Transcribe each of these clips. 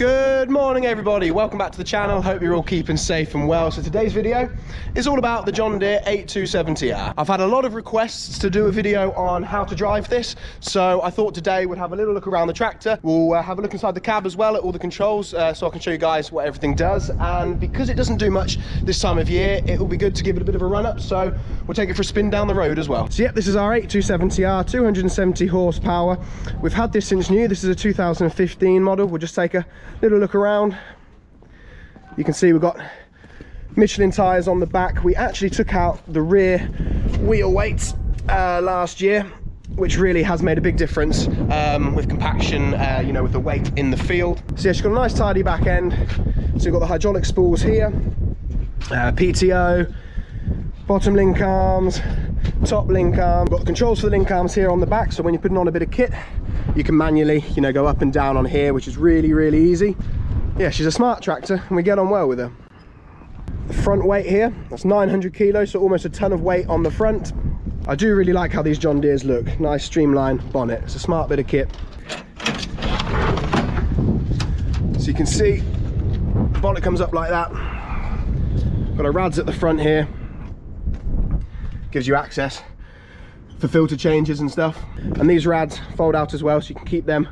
Good morning everybody, welcome back to the channel. Hope you're all keeping safe and well. So today's video is all about the John Deere 8270R. I've had a lot of requests to do a video on how to drive this, so I thought today we'd have a little look around the tractor. We'll have a look inside the cab as well at all the controls, so I can show you guys what everything does. And because it doesn't do much this time of year, it will be good to give it a bit of a run up, so we'll take it for a spin down the road as well. So yep, this is our 8270R, 270 horsepower. We've had this since new. This is a 2015 model. We'll just take a little look around. You can see we've got Michelin tires on the back. We actually took out the rear wheel weights last year, which really has made a big difference with compaction, you know, with the weight in the field. So yeah, she's got a nice tidy back end. So you've got the hydraulic spools here, PTO, bottom link arms, top link arm. Got the controls for the link arms here on the back, so when you're putting on a bit of kit, you can manually, you know, go up and down on here, which is really easy. Yeah, she's a smart tractor and we get on well with her. The front weight here, that's 900 kilos, so almost a ton of weight on the front. I do really like how these John Deeres look. Nice streamlined bonnet. It's a smart bit of kit. So you can see the bonnet comes up like that. Got a rads at the front here. Gives you access for filter changes and stuff. And these rads fold out as well, so you can keep them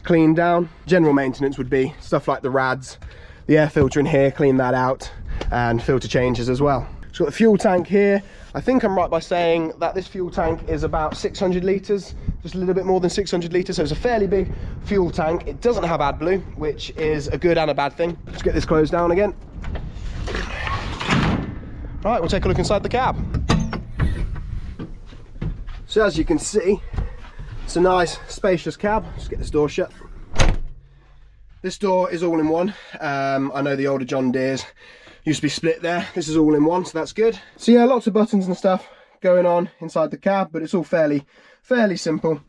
cleaned down. General maintenance would be stuff like the rads, the air filter in here, clean that out, and filter changes as well. It's got the fuel tank here. I think I'm right by saying that this fuel tank is about 600 litres, just a little bit more than 600 litres, so it's a fairly big fuel tank. It doesn't have AdBlue, which is a good and a bad thing. Let's get this closed down again. Right, we'll take a look inside the cab. So as you can see, it's a nice spacious cab. Just get this door shut. This door is all in one. I know the older John Deeres used to be split there. This is all in one, so that's good. So yeah, lots of buttons and stuff going on inside the cab, but it's all fairly simple.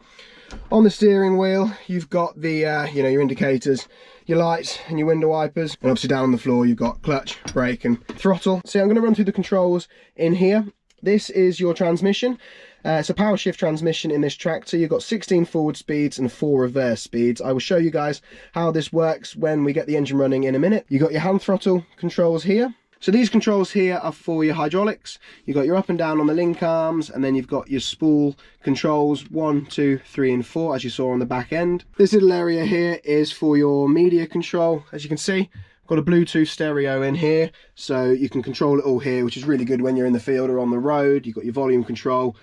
On the steering wheel, you've got the you know, your indicators, your lights and your window wipers, and obviously down on the floor you've got clutch, brake and throttle. So I'm going to run through the controls in here. This is your transmission. It's a power shift transmission in this tractor. You've got 16 forward speeds and 4 reverse speeds. I will show you guys how this works when we get the engine running in a minute. You've got your hand throttle controls here. So these controls here are for your hydraulics. You've got your up and down on the link arms, and then you've got your spool controls 1, 2, 3 and 4, as you saw on the back end. This little area here is for your media control. As you can see, got a Bluetooth stereo in here, so you can control it all here, which is really good when you're in the field or on the road. You've got your volume control.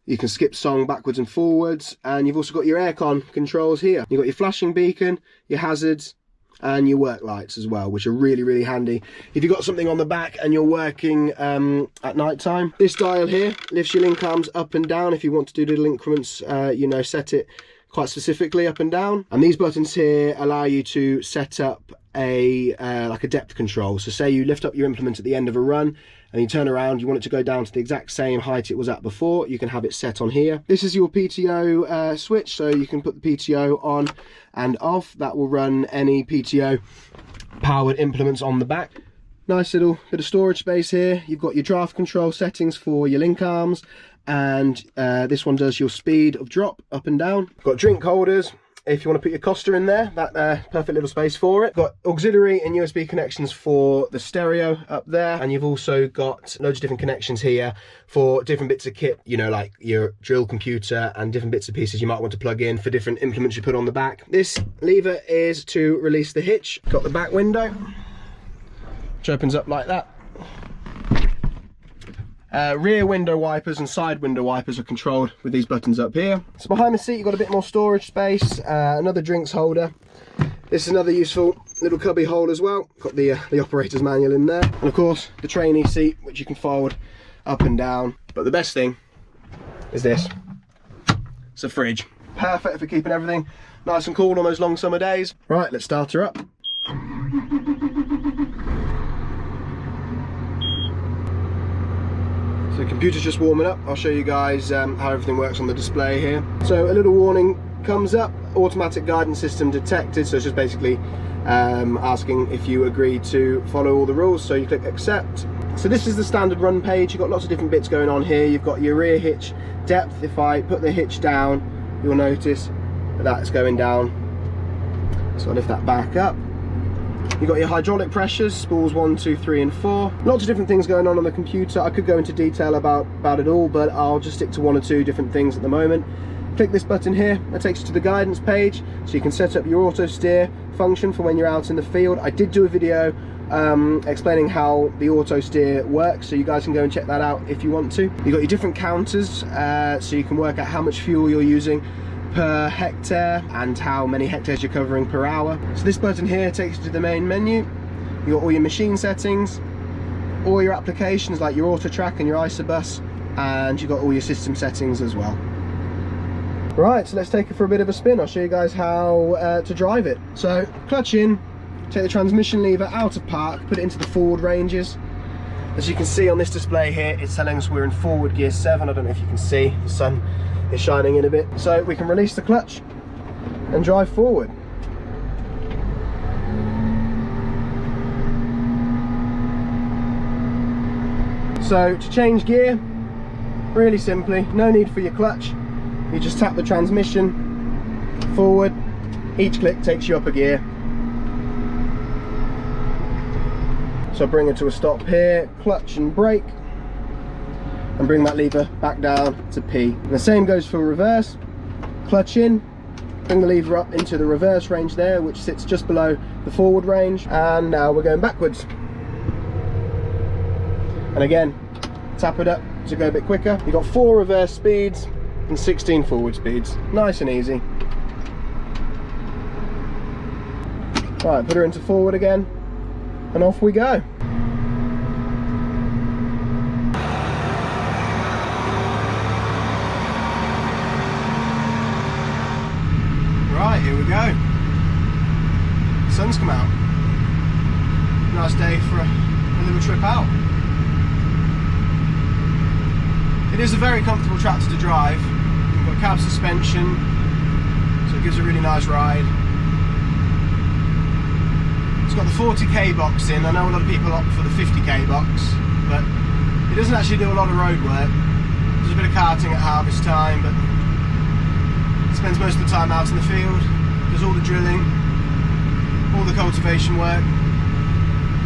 You can skip song backwards and forwards, and you've also got your aircon controls here. You've got your flashing beacon, your hazards, and your work lights as well, which are really handy if you've got something on the back and you're working at night time. This dial here lifts your link arms up and down if you want to do little increments, you know, set it quite specifically up and down. And these buttons here allow you to set up a like a depth control. So say you lift up your implement at the end of a run and you turn around, you want it to go down to the exact same height it was at before, you can have it set on here. This is your PTO switch, so you can put the PTO on and off. That will run any PTO powered implements on the back. Nice little bit of storage space here. You've got your draft control settings for your link arms, and this one does your speed of drop up and down. Got drink holders if you want to put your Costa in there, that perfect little space for it. Got auxiliary and USB connections for the stereo up there, and you've also got loads of different connections here for different bits of kit, you know, like your drill computer and different bits and pieces you might want to plug in for different implements you put on the back. This lever is to release the hitch. Got the back window, which opens up like that. Rear window wipers and side window wipers are controlled with these buttons up here. So behind the seat you've got a bit more storage space, another drinks holder. This is another useful little cubby hole as well. Got the operator's manual in there, and of course the trainee seat, which you can fold up and down. But the best thing is this. It's a fridge. Perfect for keeping everything nice and cool on those long summer days. Right, let's start her up. So the computer's just warming up. I'll show you guys how everything works on the display here. So a little warning comes up, automatic guidance system detected. So it's just basically asking if you agree to follow all the rules. So you click accept. So this is the standard run page. You've got lots of different bits going on here. You've got your rear hitch depth. If I put the hitch down, you'll notice that that's going down. So I'll lift that back up. You've got your hydraulic pressures, spools 1, 2, 3 and 4. Lots of different things going on the computer. I could go into detail about it all, but I'll just stick to 1 or 2 different things at the moment. Click this button here, that takes you to the guidance page, so you can set up your auto steer function for when you're out in the field. I did do a video explaining how the auto steer works, so you guys can go and check that out if you want to. You've got your different counters, so you can work out how much fuel you're using per hectare and how many hectares you're covering per hour. So this button here takes you to the main menu. You've got all your machine settings, all your applications like your auto track and your isobus, and you've got all your system settings as well. Right, so let's take it for a bit of a spin. I'll show you guys how to drive it. So clutch in, take the transmission lever out of park, put it into the forward ranges. As you can see on this display here, it's telling us we're in forward gear 7. I don't know if you can see, the sun is shining in a bit. So we can release the clutch and drive forward. So to change gear, really simply, no need for your clutch. You just tap the transmission forward, each click takes you up a gear. So bring it to a stop here, clutch and brake, and bring that lever back down to P. And the same goes for reverse. Clutch in, bring the lever up into the reverse range there, which sits just below the forward range, and now we're going backwards. And again, tap it up to go a bit quicker. You've got 4 reverse speeds and 16 forward speeds. Nice and easy. Right, put her into forward again, and off we go. Right, here we go. The sun's come out. Nice day for a little trip out. It is a very comfortable tractor to drive. You've got cab suspension, so it gives a really nice ride. It's got the 40k box in. I know a lot of people opt for the 50k box, but it doesn't actually do a lot of road work. There's a bit of karting at harvest time, but it spends most of the time out in the field, does all the drilling, all the cultivation work.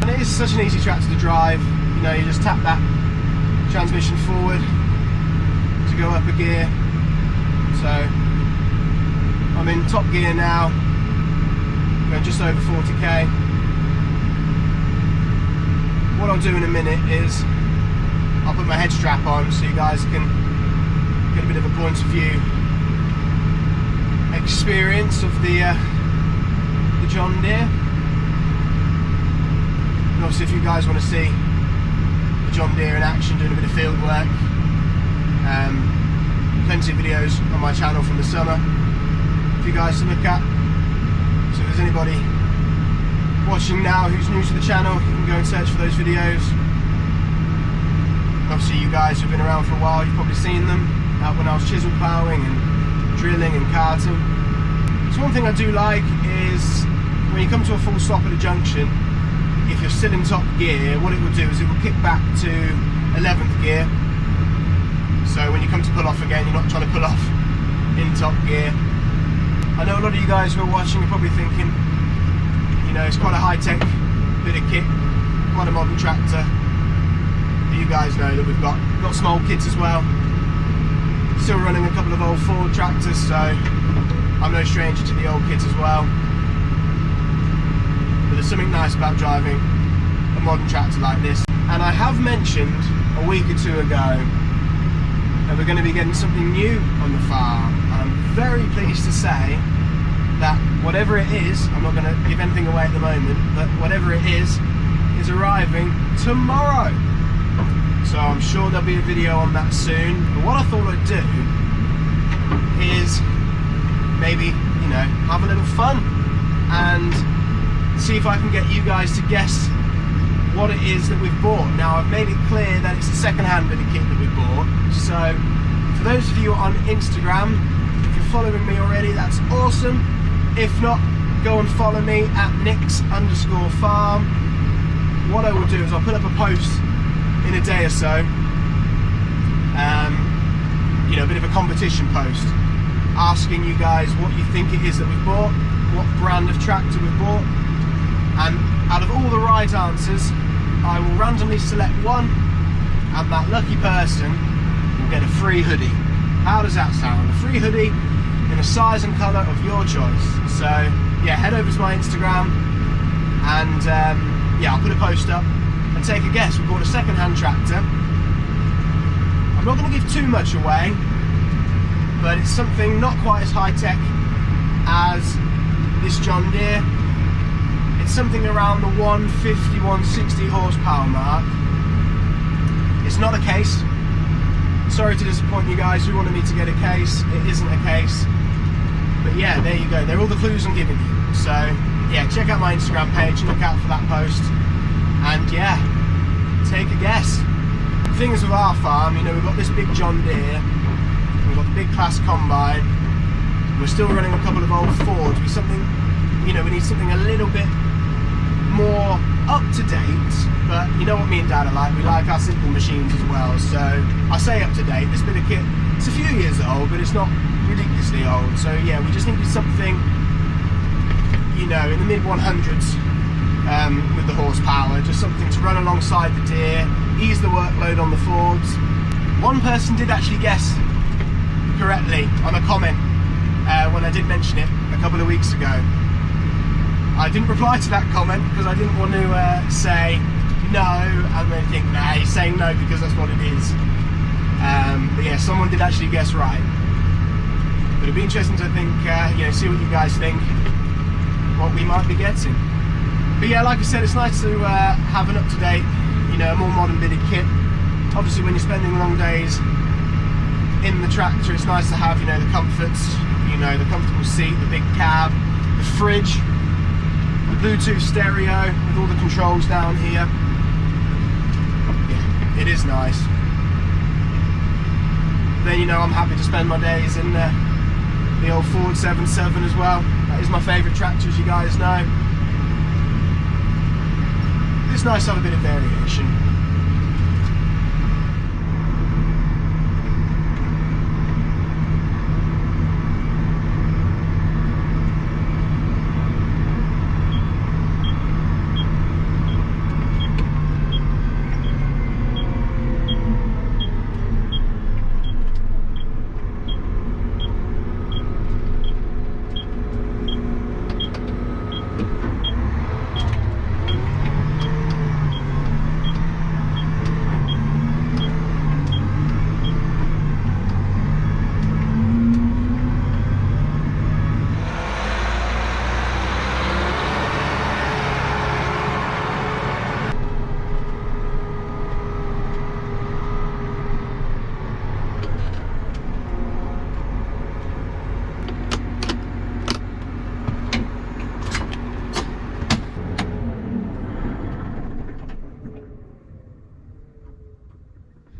And it is such an easy tractor to drive. You know, you just tap that transmission forward to go up a gear. So I'm in top gear now, going just over 40k. What I'll do in a minute is I'll put my head strap on so you guys can get a bit of a point of view experience of the John Deere. And obviously if you guys want to see the John Deere in action doing a bit of field work, plenty of videos on my channel from the summer for you guys to look at. So if there's anybody watching now who's new to the channel, you can go and search for those videos. Obviously you guys who've been around for a while, you've probably seen them out when I was chisel ploughing and drilling and carting. So one thing I do like is when you come to a full stop at a junction, if you're still in top gear, what it will do is it will kick back to 11th gear. So when you come to pull off again, you're not trying to pull off in top gear. I know a lot of you guys who are watching are probably thinking, you know, it's quite a high-tech bit of kit, quite a modern tractor. But you guys know that we've got some old kits as well. Still running a couple of old Ford tractors, so I'm no stranger to the old kits as well. But there's something nice about driving a modern tractor like this. And I have mentioned a week or two ago that we're going to be getting something new on the farm. I'm very pleased to say that whatever it is, I'm not going to give anything away at the moment, but whatever it is arriving tomorrow. So I'm sure there'll be a video on that soon. But what I thought I'd do is maybe, you know, have a little fun and see if I can get you guys to guess what it is that we've bought. Now I've made it clear that it's a second-hand bit of kit that we bought. So for those of you on Instagram, if you're following me already, that's awesome. If not, go and follow me at nix_farm. What I will do is I'll put up a post in a day or so, you know, a bit of a competition post, asking you guys what you think it is that we've bought, what brand of tractor we've bought, And out of all the right answers, I will randomly select one, and that lucky person will get a free hoodie. How does that sound? A free hoodie in a size and colour of your choice. So yeah, head over to my Instagram and yeah, I'll put a post up and take a guess. We bought a second-hand tractor. I'm not going to give too much away, but it's something not quite as high-tech as this John Deere. It's something around the 150, 160 horsepower mark. It's not a case. Sorry to disappoint you guys who wanted me to get a case. It isn't a case. But yeah, there you go. They're all the clues I'm giving you. So yeah, check out my Instagram page, look out for that post, and yeah, take a guess. The thing is with our farm, you know, we've got this big John Deere, we've got the big Claas combine, we're still running a couple of old Fords. We need something a little bit more up to date, but you know what me and Dad are like, we like our simple machines as well. So I say up to date, this bit of kit, it's a few years old, but it's not ridiculously old. So yeah, we just needed something, you know, in the mid 100s with the horsepower, just something to run alongside the Deere, ease the workload on the Fords. One person did actually guess correctly on a comment when I did mention it a couple of weeks ago. I didn't reply to that comment because I didn't want to say no and then think, nah, he's saying no because that's what it is. But yeah, someone did actually guess right. But it'd be interesting to think, you know, see what you guys think, what we might be getting. But yeah, like I said, it's nice to have an up-to-date, you know, a more modern bitted kit. Obviously, when you're spending long days in the tractor, it's nice to have, you know, the comforts, you know, the comfortable seat, the big cab, the fridge, the Bluetooth stereo with all the controls down here. Yeah, it is nice. Then, you know, I'm happy to spend my days in the old Ford 77 as well. That is my favourite tractor, as you guys know. It's nice to have a bit of variation.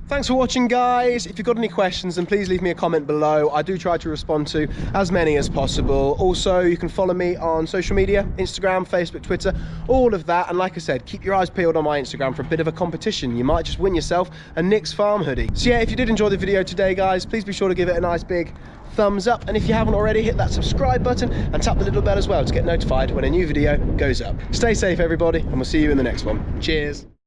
Thanks for watching, guys. If you've got any questions, then please leave me a comment below. I do try to respond to as many as possible. Also, you can follow me on social media, Instagram, Facebook, Twitter, all of that. And like I said, keep your eyes peeled on my Instagram for a bit of a competition. You might just win yourself a Nick's Farm hoodie. So yeah, if you did enjoy the video today, guys, please be sure to give it a nice big thumbs up. And if you haven't already, hit that subscribe button and tap the little bell as well to get notified when a new video goes up. Stay safe, everybody, and we'll see you in the next one. Cheers.